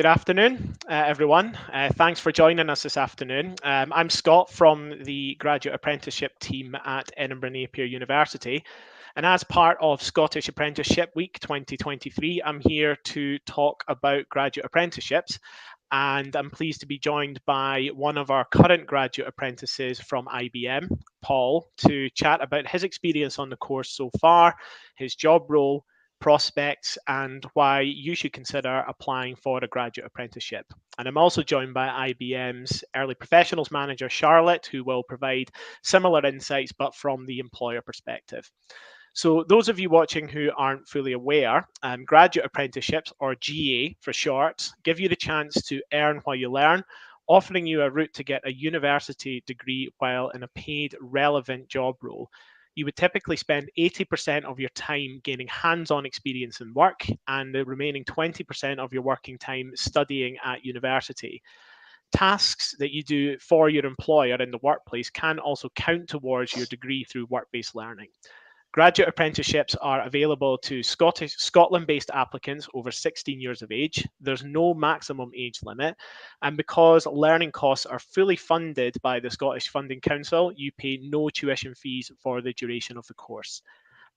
Good afternoon, everyone. Thanks for joining us this afternoon. I'm Scott from the Graduate Apprenticeship team at Edinburgh Napier University. And as part of Scottish Apprenticeship Week 2023, I'm here to talk about graduate apprenticeships. And I'm pleased to be joined by one of our current graduate apprentices from IBM, Paul, to chat about his experience on the course so far, his job role, prospects, and why you should consider applying for a graduate apprenticeship. And I'm also joined by IBM's Early Professionals Manager, Charlotte, who will provide similar insights, but from the employer perspective. So those of you watching who aren't fully aware, graduate apprenticeships, or GA for short, give you the chance to earn while you learn, offering you a route to get a university degree while in a paid relevant job role. You would typically spend 80% of your time gaining hands-on experience in work and the remaining 20% of your working time studying at university. Tasks that you do for your employer in the workplace can also count towards your degree through work-based learning. Graduate apprenticeships are available to Scotland-based applicants over 16 years of age. There's no maximum age limit. And because learning costs are fully funded by the Scottish Funding Council, you pay no tuition fees for the duration of the course.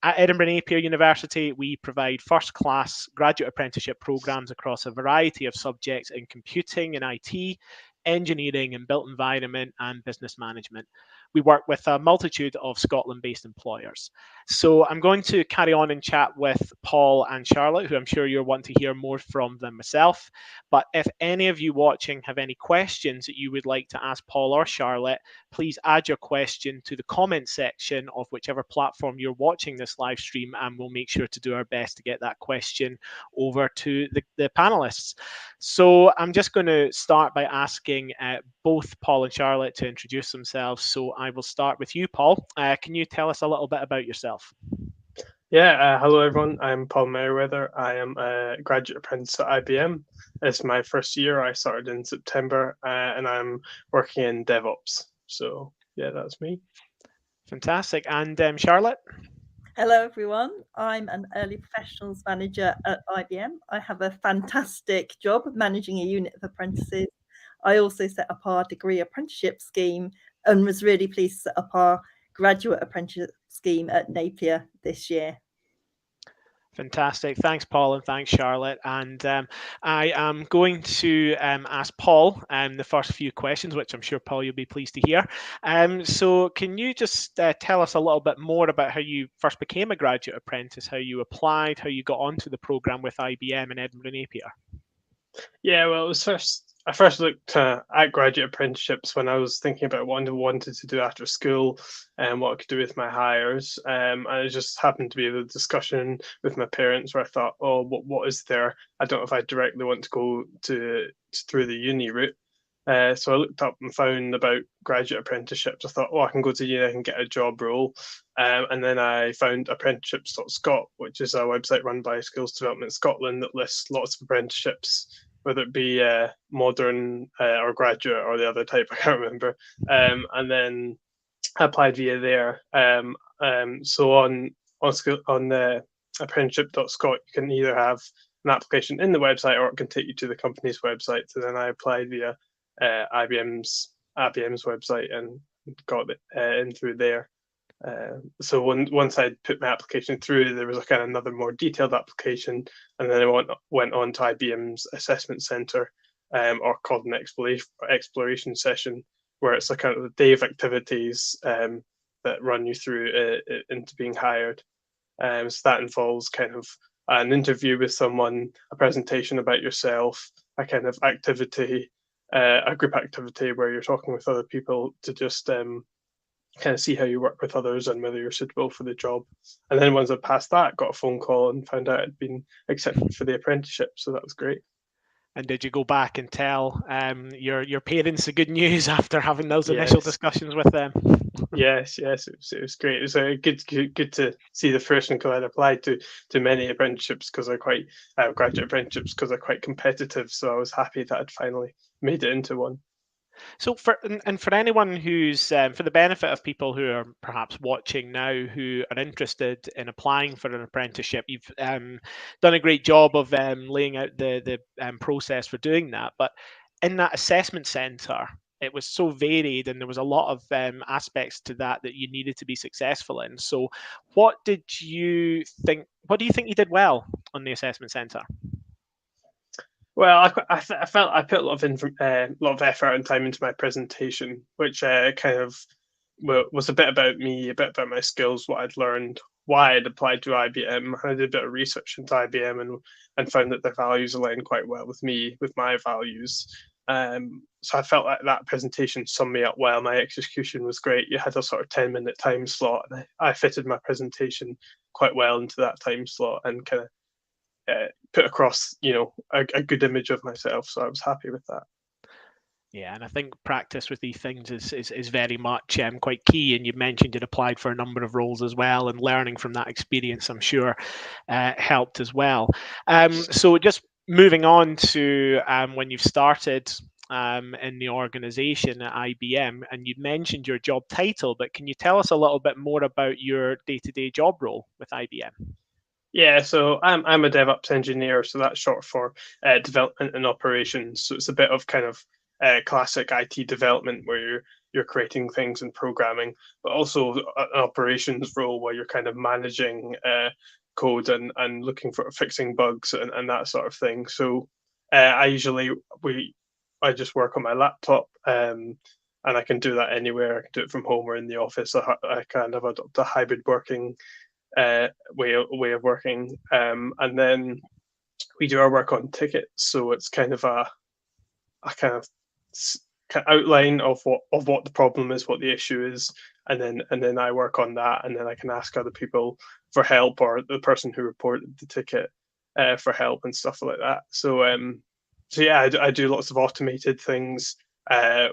At Edinburgh Napier University, we provide first-class graduate apprenticeship programs across a variety of subjects in computing and IT, engineering and built environment, and business management. We work with a multitude of Scotland-based employers. So I'm going to carry on and chat with Paul and Charlotte, who I'm sure you'll want to hear more from than myself. But if any of you watching have any questions that you would like to ask Paul or Charlotte, please add your question to the comment section of whichever platform you're watching this live stream, and we'll make sure to do our best to get that question over to the panelists. So I'm just going to start by asking both Paul and Charlotte to introduce themselves. So I will start with you, Paul. Can you tell us a little bit about yourself? Yeah, hello everyone. I'm Paul Merriweather. I am a graduate apprentice at IBM. It's my first year. I started in September and I'm working in DevOps. So yeah, that's me. Fantastic. And Charlotte? Hello everyone, I'm an early professionals manager at IBM. I have a fantastic job managing a unit of apprentices. I also set up our degree apprenticeship scheme and was really pleased to set up our graduate apprenticeship scheme at Napier this year. Fantastic. Thanks, Paul, and thanks, Charlotte. And I am going to ask Paul the first few questions, which I'm sure, Paul, you'll be pleased to hear. So can you just tell us a little bit more about how you first became a graduate apprentice, how you applied, how you got onto the programme with IBM in Edinburgh Napier? Yeah, well, I first looked at graduate apprenticeships when I was thinking about what I wanted to do after school and what I could do with my hires. And it just happened to be the discussion with my parents where I thought, oh, what is there? I don't know if I directly want to go through the uni route. So I looked up and found about graduate apprenticeships. I thought, oh, I can go to uni, I can get a job role. And then I found apprenticeships.scot, which is a website run by Skills Development Scotland that lists lots of apprenticeships, whether it be modern or graduate or the other type, I can't remember. And then I applied via there. So on the apprenticeship.scot, you can either have an application in the website or it can take you to the company's website. So then I applied via IBM's website and got it in through there. So once I put my application through, there was a kind of another more detailed application, and then I went on to IBM's assessment centre, or called an exploration session, where it's a kind of a day of activities that run you through into being hired. So that involves kind of an interview with someone, a presentation about yourself, a kind of activity, a group activity where you're talking with other people to just kind of see how you work with others and whether you're suitable for the job. And then once I passed that, got a phone call and found out I'd been accepted for the apprenticeship. So that was great. And did you go back and tell your parents the good news after having those initial discussions with them? Yes, it was great. It was good to see the fruition, because I'd applied to many apprenticeships because they're quite graduate apprenticeships because they're quite competitive. So I was happy that I'd finally made it into one. So for anyone who's for the benefit of people who are perhaps watching now who are interested in applying for an apprenticeship, you've done a great job of laying out the process for doing that. But in that assessment centre, it was so varied, and there was a lot of aspects to that you needed to be successful in. So, what did you think? What do you think you did well on the assessment centre? Well, I felt I put a lot of effort and time into my presentation, which kind of was a bit about me, a bit about my skills, what I'd learned, why I'd applied to IBM. I did a bit of research into IBM and found that their values aligned quite well with me, with my values. So I felt like that presentation summed me up well. My execution was great. You had a sort of 10-minute time slot, and I fitted my presentation quite well into that time slot and kind of put across, a good image of myself. So I was happy with that. Yeah, and I think practice with these things is very much quite key. And you mentioned you'd applied for a number of roles as well, and learning from that experience, I'm sure, helped as well. So just moving on to when you've started in the organisation at IBM, and you'd mentioned your job title, but can you tell us a little bit more about your day-to-day job role with IBM? Yeah, so I'm a DevOps engineer, so that's short for development and operations. So it's a bit of kind of classic IT development where you're creating things and programming, but also an operations role where you're kind of managing code and looking for fixing bugs and that sort of thing. So I just work on my laptop, and I can do that anywhere. I can do it from home or in the office. I kind of adopt a hybrid working way of working, and then we do our work on tickets. So it's kind of a kind of outline of what the problem is, what the issue is, and then I work on that, and then I can ask other people for help, or the person who reported the ticket for help and stuff like that. So yeah, I do lots of automated things, like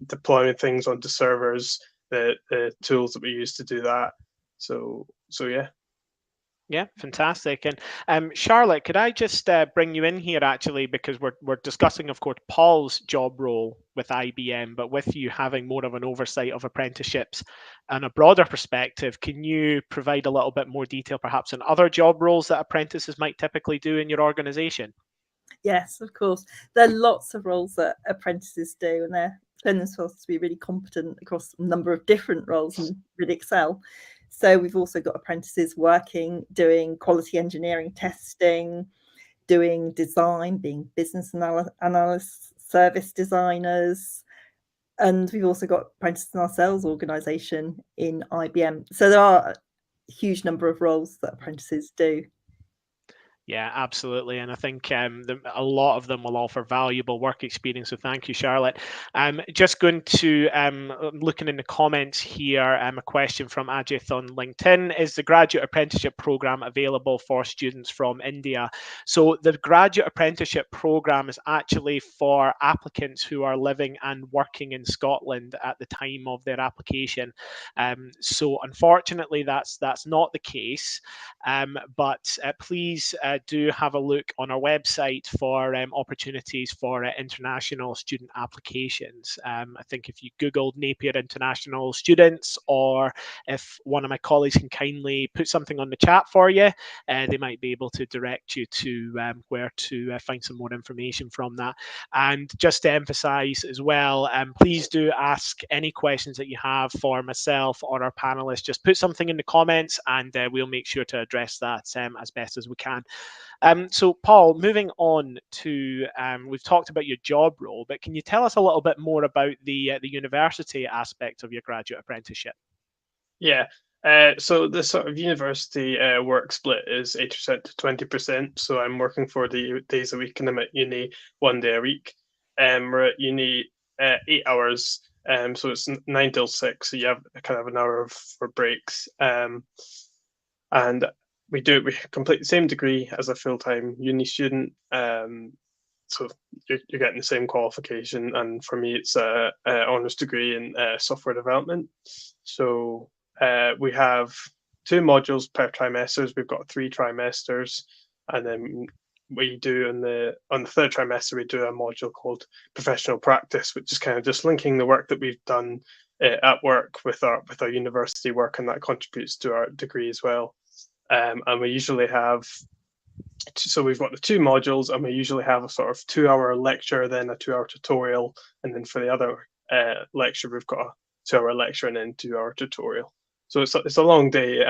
deploying things onto servers, the tools that we use to do that. So yeah. Yeah, fantastic. And Charlotte, could I just bring you in here actually, because we're discussing, of course, Paul's job role with IBM, but with you having more of an oversight of apprenticeships and a broader perspective, can you provide a little bit more detail perhaps on other job roles that apprentices might typically do in your organisation? Yes, of course. There are lots of roles that apprentices do, and they're supposed to be really competent across a number of different roles and really excel. So we've also got apprentices doing quality engineering testing, doing design, being business analysts, service designers. And we've also got apprentices in our sales organisation in IBM. So there are a huge number of roles that apprentices do. Yeah, absolutely. And I think a lot of them will offer valuable work experience. So thank you, Charlotte. Just going to, looking in the comments here, a question from Ajith on LinkedIn. Is the Graduate Apprenticeship Programme available for students from India? So the Graduate Apprenticeship Programme is actually for applicants who are living and working in Scotland at the time of their application. So unfortunately, that's not the case. But please do have a look on our website for opportunities for international student applications. I think if you Googled Napier International Students, or if one of my colleagues can kindly put something on the chat for you, they might be able to direct you to where to find some more information from that. And just to emphasize as well, please do ask any questions that you have for myself or our panelists. Just put something in the comments, and we'll make sure to address that as best as we can. So Paul, moving on to, we've talked about your job role, but can you tell us a little bit more about the university aspect of your graduate apprenticeship? Yeah. So the sort of university work split is 80% to 20%. So I'm working 4 days a week, and I'm at uni 1 day a week. We're at uni 8 hours. So it's 9 till 6. So you have kind of an hour for breaks. And we complete the same degree as a full-time uni student. So you're getting the same qualification. And for me, it's a honours degree in software development. So we have 2 modules per trimesters. We've got 3 trimesters, and then we do on the third trimester, we do a module called professional practice, which is kind of just linking the work that we've done at work with our university work, and that contributes to our degree as well. And we usually have, so we've got the 2 modules, and we usually have a sort of 2-hour lecture, then a 2-hour tutorial, and then for the other lecture, we've got a 2-hour lecture and then 2-hour tutorial. So it's a long day,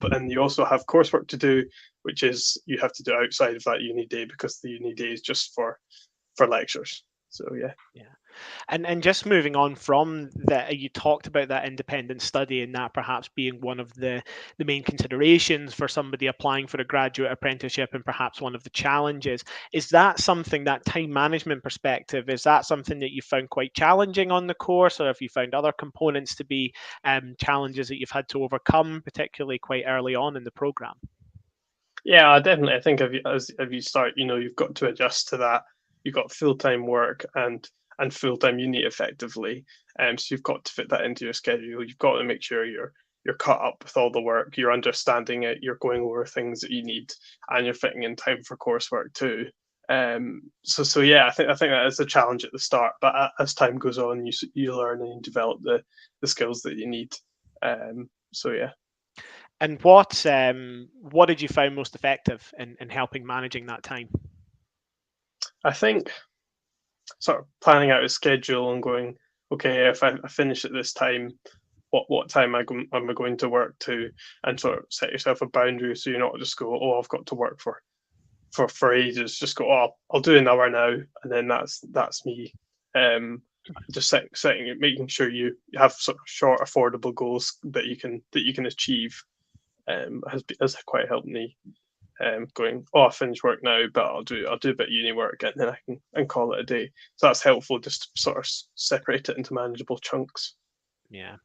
but then you also have coursework to do, which is you have to do outside of that uni day, because the uni day is just for lectures. So yeah. And just moving on from that, you talked about that independent study and that perhaps being one of the main considerations for somebody applying for a graduate apprenticeship, and perhaps one of the challenges. Is that something, that time management perspective, is that something that you found quite challenging on the course, or have you found other components to be challenges that you've had to overcome, particularly quite early on in the program? Yeah, definitely. I think as you start, you've got to adjust to that. You've got full-time work and full-time uni effectively, so you've got to fit that into your schedule. You've got to make sure you're caught up with all the work, you're understanding it, you're going over things that you need, and you're fitting in time for coursework too. So yeah, I think that is a challenge at the start, but as time goes on, you learn and you develop the skills that you need. So yeah. And what did you find most effective in helping managing that time? I think sort of planning out a schedule and going, okay, if I finish at this time, what time am I going to work to, and sort of set yourself a boundary, so you're not just go, oh, I've got to work for ages. Just go, oh, I'll do an hour now, and then that's me. Just setting it, making sure you have sort of short, affordable goals that you can achieve, has quite helped me. Going, oh, I finish work now, but I'll do a bit of uni work, and then I can call it a day. So that's helpful, just to sort of separate it into manageable chunks.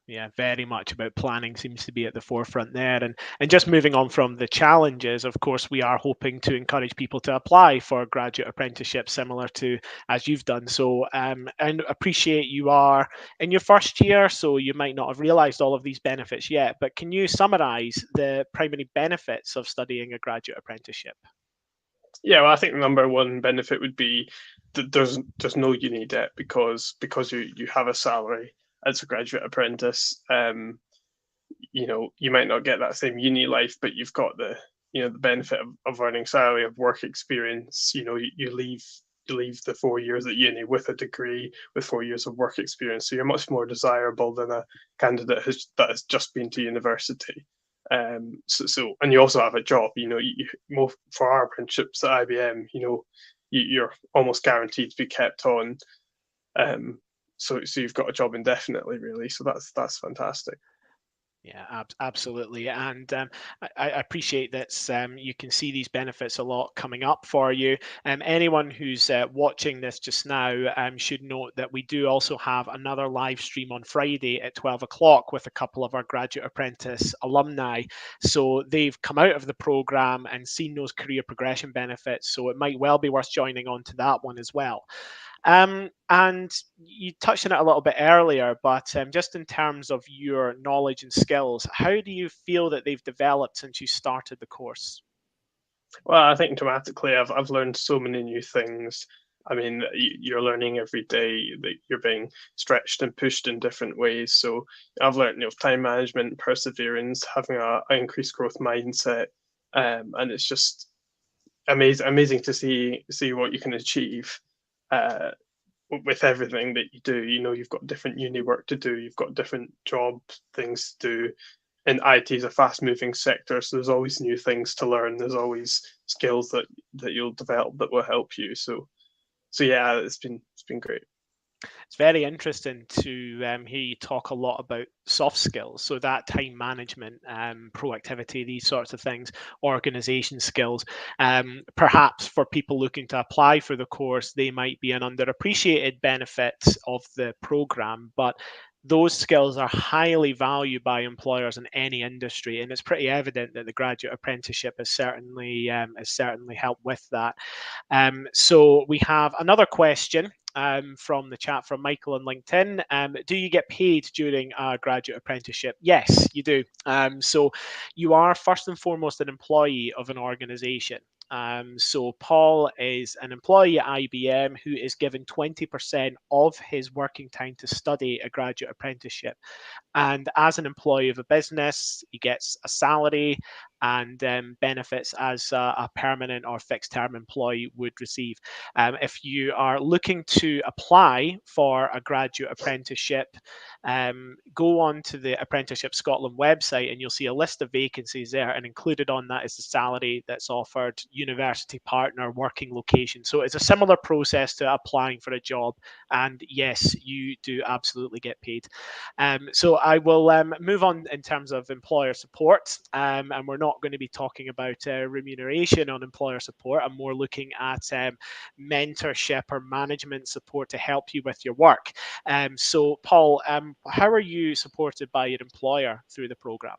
Yeah, very much about planning seems to be at the forefront there. And just moving on from the challenges, of course, we are hoping to encourage people to apply for graduate apprenticeships similar to as you've done. So and appreciate you are in your first year, so you might not have realized all of these benefits yet, but can you summarize the primary benefits of studying a graduate apprenticeship? Yeah, well, I think the number one benefit would be that there's no uni debt, because you have a salary as a graduate apprentice. You might not get that same uni life, but you've got the benefit of earning salary, of work experience. You leave the 4 years at uni with a degree, with 4 years of work experience, so you're much more desirable than a candidate that has just been to university. So and you also have a job. For our apprenticeships at IBM, you're almost guaranteed to be kept on. So you've got a job indefinitely, really. So that's fantastic. Yeah, absolutely. And I appreciate that you can see these benefits a lot coming up for you. Anyone who's watching this just now should note that we do also have another live stream on Friday at 12 o'clock with a couple of our Graduate Apprentice alumni. So they've come out of the program and seen those career progression benefits. So it might well be worth joining on to that one as well. And you touched on it a little bit earlier, but just in terms of your knowledge and skills, how do you feel that they've developed since you started the course? Well, I think dramatically, I've learned so many new things. I mean, you're learning every day, that you're being stretched and pushed in different ways. So I've learned, time management, perseverance, having an increased growth mindset, and it's just amazing to see what you can achieve with everything that you do. You've got different uni work to do, you've got different job things to do, and IT is a fast moving sector, so there's always new things to learn, there's always skills that you'll develop that will help you. So yeah, it's been great. It's very interesting to hear you talk a lot about soft skills. So that time management, proactivity, these sorts of things, organization skills. Perhaps for people looking to apply for the course, they might be an underappreciated benefit of the program, but those skills are highly valued by employers in any industry, and it's pretty evident that the graduate apprenticeship has certainly helped with that. So we have another question from the chat from Michael on LinkedIn. Do you get paid during a graduate apprenticeship? Yes, you do. So you are first and foremost an employee of an organization. So Paul is an employee at IBM who is given 20% of his working time to study a graduate apprenticeship. And as an employee of a business, he gets a salary and benefits as a permanent or fixed term employee would receive. If you are looking to apply for a graduate apprenticeship, go on to the Apprenticeship Scotland website and you'll see a list of vacancies there, and included on that is the salary that's offered, university partner, working location. So it's a similar process to applying for a job, and yes, you do absolutely get paid. So I will move on in terms of employer support, and we're not going to be talking about remuneration on employer support. I'm more looking at mentorship or management support to help you with your work. So Paul, how are you supported by your employer through the program?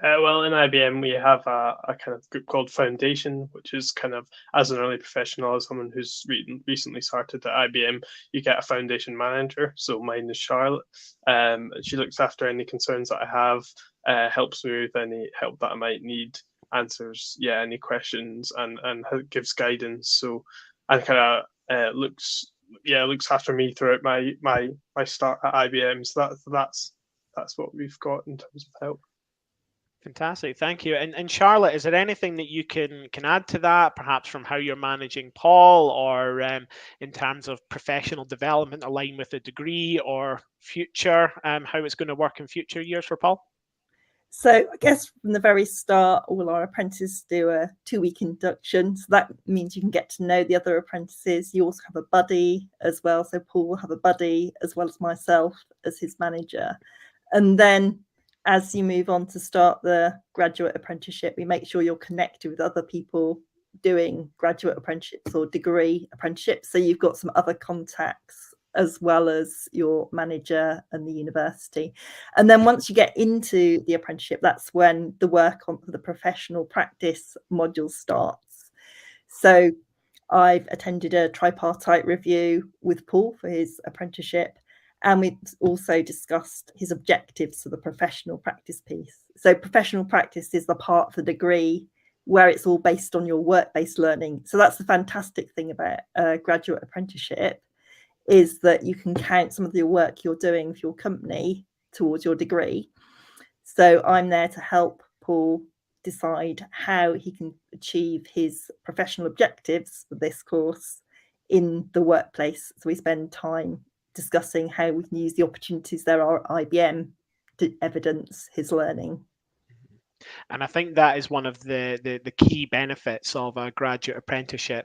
Well, in IBM, we have a kind of group called Foundation, which is kind of, as an early professional, as someone who's recently started at IBM, you get a foundation manager. So mine is Charlotte. She looks after any concerns that I have, helps me with any help that I might need, answers any questions, and gives guidance. So, and kind of looks after me throughout my start at IBM. So that's what we've got in terms of help. Fantastic, thank you. And Charlotte, is there anything that you can add to that, perhaps from how you're managing Paul, or in terms of professional development aligned with the degree, or future, how it's going to work in future years for Paul? So I guess from the very start, all our apprentices do a 2-week induction. So that means you can get to know the other apprentices. You also have a buddy as well. So Paul will have a buddy as well as myself as his manager. And then as you move on to start the graduate apprenticeship, we make sure you're connected with other people doing graduate apprenticeships or degree apprenticeships. So you've got some other contacts as well as your manager and the university. And then once you get into the apprenticeship, that's when the work on the professional practice module starts. So I've attended a tripartite review with Paul for his apprenticeship, and we've also discussed his objectives for the professional practice piece. So professional practice is the part of the degree where it's all based on your work-based learning. So that's the fantastic thing about a graduate apprenticeship, is that you can count some of the work you're doing for your company towards your degree. So I'm there to help Paul decide how he can achieve his professional objectives for this course in the workplace. So we spend time discussing how we can use the opportunities there are at IBM to evidence his learning. And I think that is one of the key benefits of a graduate apprenticeship.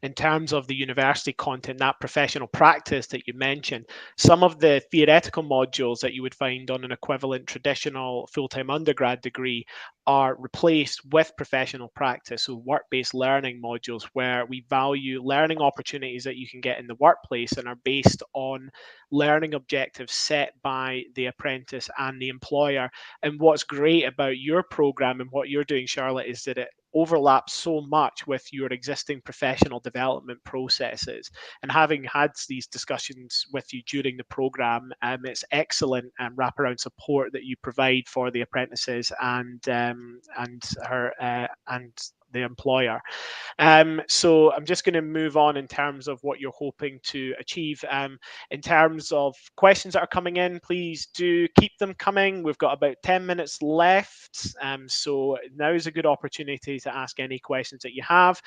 In terms of the university content, that professional practice that you mentioned, some of the theoretical modules that you would find on an equivalent traditional full-time undergrad degree are replaced with professional practice, so work-based learning modules, where we value learning opportunities that you can get in the workplace and are based on learning objectives set by the apprentice and the employer. And what's great about your program and what you're doing, Charlotte, is that it overlaps so much with your existing professional development processes. And having had these discussions with you during the program, it's excellent wraparound support that you provide for the apprentices and the employer. So I'm just going to move on in terms of what you're hoping to achieve. In terms of questions that are coming in, please do keep them coming. We've got about 10 minutes left. So now is a good opportunity to ask any questions that you have.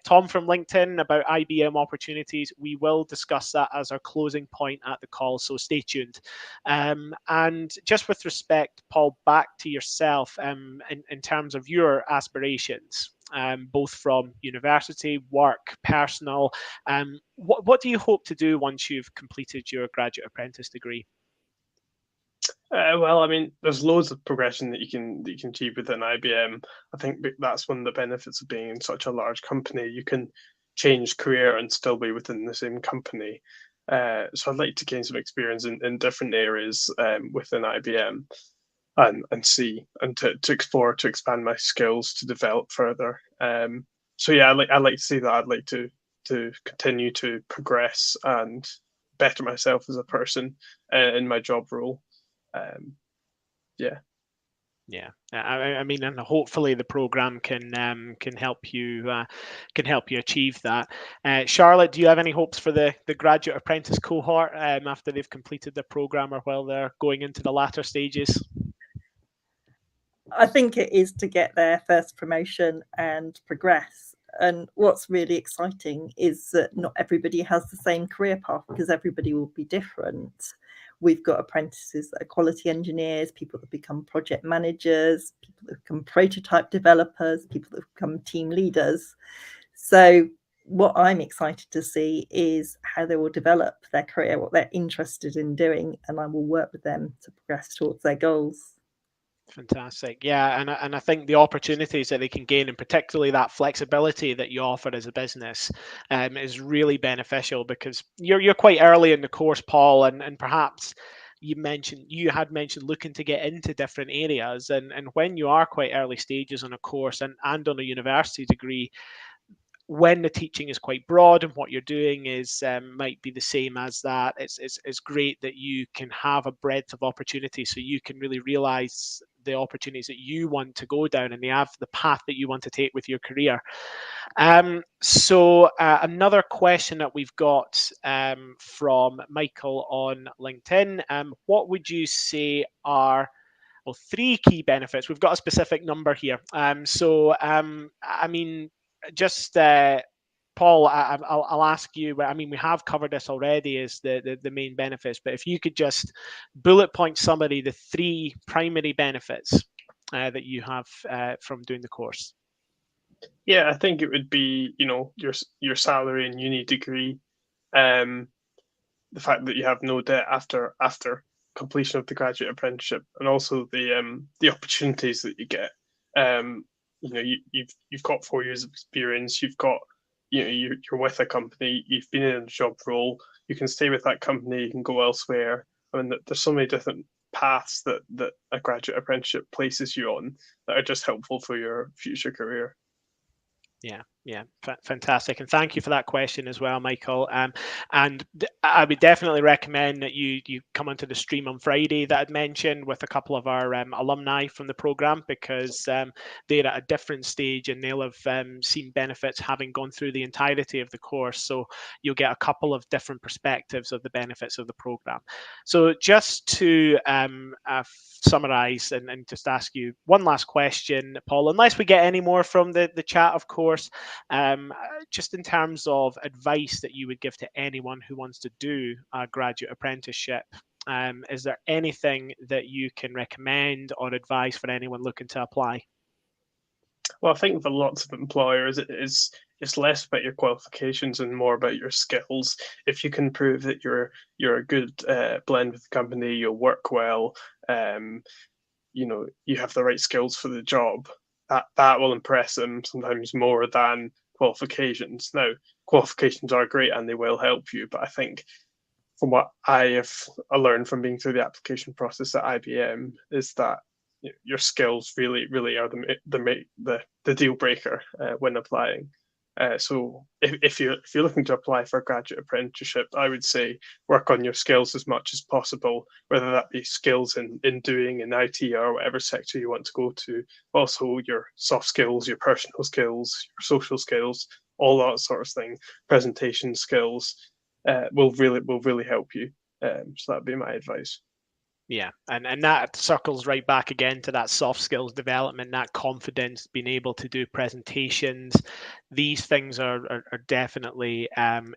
Tom from LinkedIn about IBM opportunities. We will discuss that as our closing point at the call, so stay tuned. And just with respect, Paul, back to yourself in terms of your aspirations. Both from university, work, personal. What do you hope to do once you've completed your graduate apprentice degree? Well, I mean, there's loads of progression that you can achieve within IBM. I think that's one of the benefits of being in such a large company. You can change career and still be within the same company. So I'd like to gain some experience in different areas within IBM. And see and to explore, to expand my skills, to develop further. So yeah, I like to see that. I'd like to continue to progress and better myself as a person in my job role. Yeah. Yeah, I mean, and hopefully the program can help you achieve that. Charlotte, do you have any hopes for the graduate apprentice cohort after they've completed the program or while they're going into the latter stages? I think it is to get their first promotion and progress. And what's really exciting is that not everybody has the same career path, because everybody will be different. We've got apprentices that are quality engineers, people that become project managers, people that become prototype developers, people that become team leaders. So what I'm excited to see is how they will develop their career, what they're interested in doing, and I will work with them to progress towards their goals. Fantastic. Yeah, and I think the opportunities that they can gain, and particularly that flexibility that you offer as a business, is really beneficial, because you're quite early in the course, Paul, and perhaps you had mentioned looking to get into different areas, and when you are quite early stages on a course and on a university degree, when the teaching is quite broad and what you're doing is might be the same as that, it's great that you can have a breadth of opportunity, so you can really realize the opportunities that you want to go down and the path that you want to take with your career. So another question that we've got from Michael on LinkedIn, what would you say are three key benefits? We've got a specific number here. I mean, just Paul, I'll ask you. I mean, we have covered this already as the main benefits, but if you could just bullet point summary the three primary benefits that you have from doing the course. Yeah, I think it would be, your salary and uni degree, the fact that you have no debt after completion of the graduate apprenticeship, and also the opportunities that you get. You've got 4 years of experience. You've got, you're with a company. You've been in a job role. You can stay with that company. You can go elsewhere. I mean, there's so many different paths that a graduate apprenticeship places you on that are just helpful for your future career. Yeah, fantastic, and thank you for that question as well, Michael. And I would definitely recommend that you come onto the stream on Friday that I'd mentioned with a couple of our alumni from the program, because they're at a different stage and they'll have seen benefits having gone through the entirety of the course. So you'll get a couple of different perspectives of the benefits of the program. So just to summarize and just ask you one last question, Paul, unless we get any more from the chat, of course. Just in terms of advice that you would give to anyone who wants to do a graduate apprenticeship, is there anything that you can recommend or advise for anyone looking to apply? Well, I think for lots of employers, it's less about your qualifications and more about your skills. If you can prove that you're a good blend with the company, you'll work well, you have the right skills for the job, that will impress them sometimes more than qualifications. Now, qualifications are great and they will help you, but I think from what I learned from being through the application process at IBM is that your skills really are the deal breaker when applying. So if you're looking to apply for a graduate apprenticeship, I would say work on your skills as much as possible, whether that be skills in doing in IT or whatever sector you want to go to. Also your soft skills, your personal skills, your social skills, all that sort of thing. Presentation skills will really help you. So that'd be my advice. Yeah, and that circles right back again to that soft skills development, that confidence, being able to do presentations. These things are definitely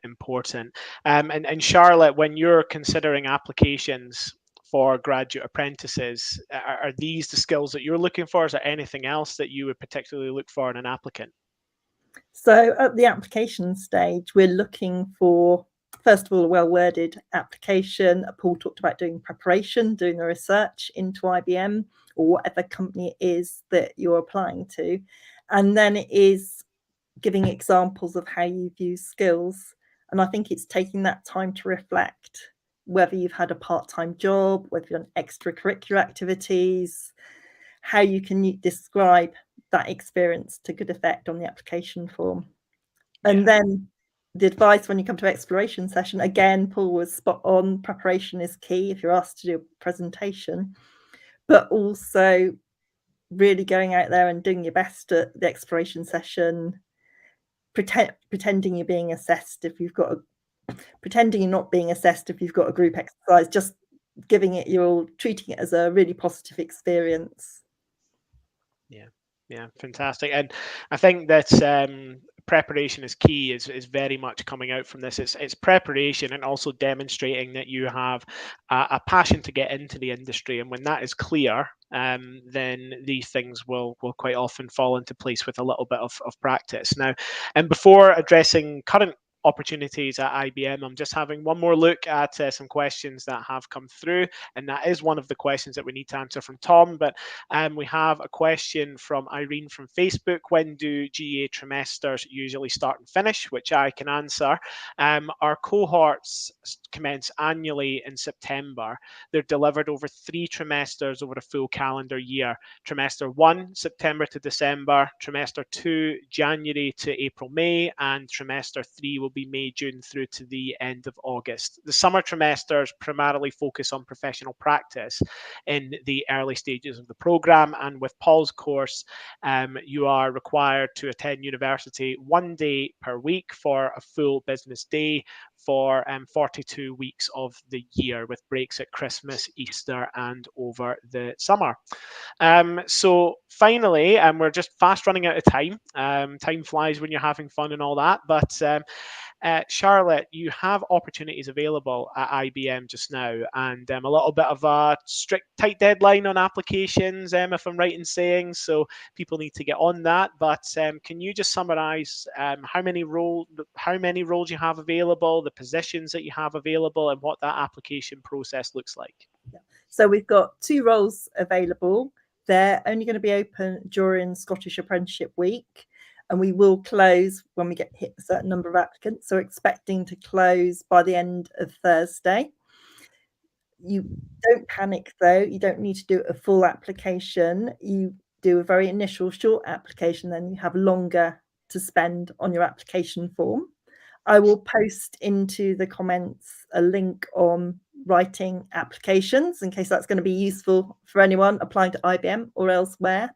important. And Charlotte, when you're considering applications for graduate apprentices, are these the skills that you're looking for? Is there anything else that you would particularly look for in an applicant? So at the application stage, we're looking for, first of all, a well-worded application. Paul talked about doing preparation, doing the research into IBM or whatever company it is that you're applying to. And then it is giving examples of how you've used skills. And I think it's taking that time to reflect whether you've had a part-time job, whether you've done extracurricular activities, how you can describe that experience to good effect on the application form. And then the advice when you come to exploration session, again, Paul was spot on. Preparation is key if you're asked to do a presentation, but also really going out there and doing your best at the exploration session, pretending you're being assessed if you've got pretending you're not being assessed if you've got a group exercise, just giving it your all, treating it as a really positive experience. Yeah, fantastic. And I think that preparation is key, is very much coming out from this. It's preparation and also demonstrating that you have a passion to get into the industry. And when that is clear, then these things will quite often fall into place with a little bit of practice. Now, and before addressing current opportunities at IBM, I'm just having one more look at some questions that have come through, and that is one of the questions that we need to answer from Tom. But we have a question from Irene from Facebook. When do GA trimesters usually start and finish? Which I can answer. Our cohorts commence annually in September. They're delivered over 3 trimesters over a full calendar year. Trimester 1, September to December. Trimester 2, January to April, May. And trimester 3 will be May, June through to the end of August. The summer trimesters primarily focus on professional practice in the early stages of the program. And with Paul's course, you are required to attend university 1 day per week for a full business day for 42 weeks of the year, with breaks at Christmas, Easter, and over the summer. So finally, we're just fast running out of time. Time flies when you're having fun and all that. But Charlotte, you have opportunities available at IBM just now, and a little bit of a strict, tight deadline on applications, if I'm right in saying. So people need to get on that. But can you just summarise how many roles you have available, the positions that you have available, and what that application process looks like? Yeah. So we've got 2 roles available. They're only going to be open during Scottish Apprenticeship Week, and we will close when we hit a certain number of applicants. So expecting to close by the end of Thursday. You don't panic though. You don't need to do a full application. You do a very initial short application, then you have longer to spend on your application form. I will post into the comments a link on writing applications in case that's going to be useful for anyone applying to IBM or elsewhere.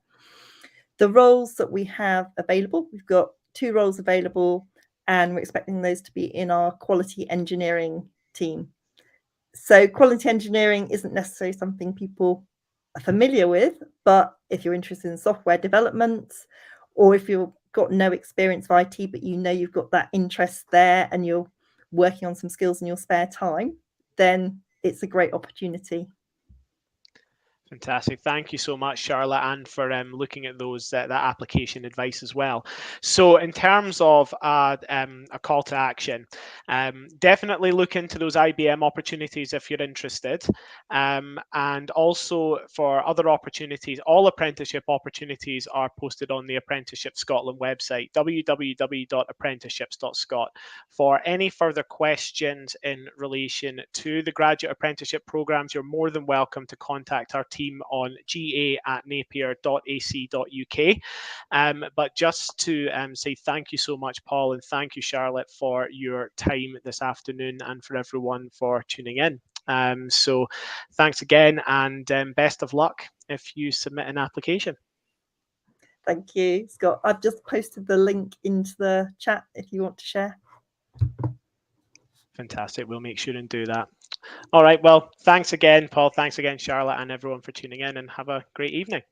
The roles that we have available, we've got 2 roles available, and we're expecting those to be in our quality engineering team. So quality engineering isn't necessarily something people are familiar with, but if you're interested in software development, or if you've got no experience of IT, but you know you've got that interest there and you're working on some skills in your spare time, then it's a great opportunity. Fantastic. Thank you so much, Charlotte, and for looking at those that application advice as well. So in terms of a call to action, definitely look into those IBM opportunities if you're interested. And also for other opportunities, all apprenticeship opportunities are posted on the Apprenticeship Scotland website, www.apprenticeships.scot. For any further questions in relation to the graduate apprenticeship programs, you're more than welcome to contact our team on ga@napier.ac.uk. But just to say thank you so much, Paul, and thank you, Charlotte, for your time this afternoon, and for everyone for tuning in. So thanks again, and best of luck if you submit an application. Thank you, Scott. I've just posted the link into the chat if you want to share. Fantastic. We'll make sure and do that. All right. Well, thanks again, Paul. Thanks again, Charlotte, and everyone for tuning in, and have a great evening.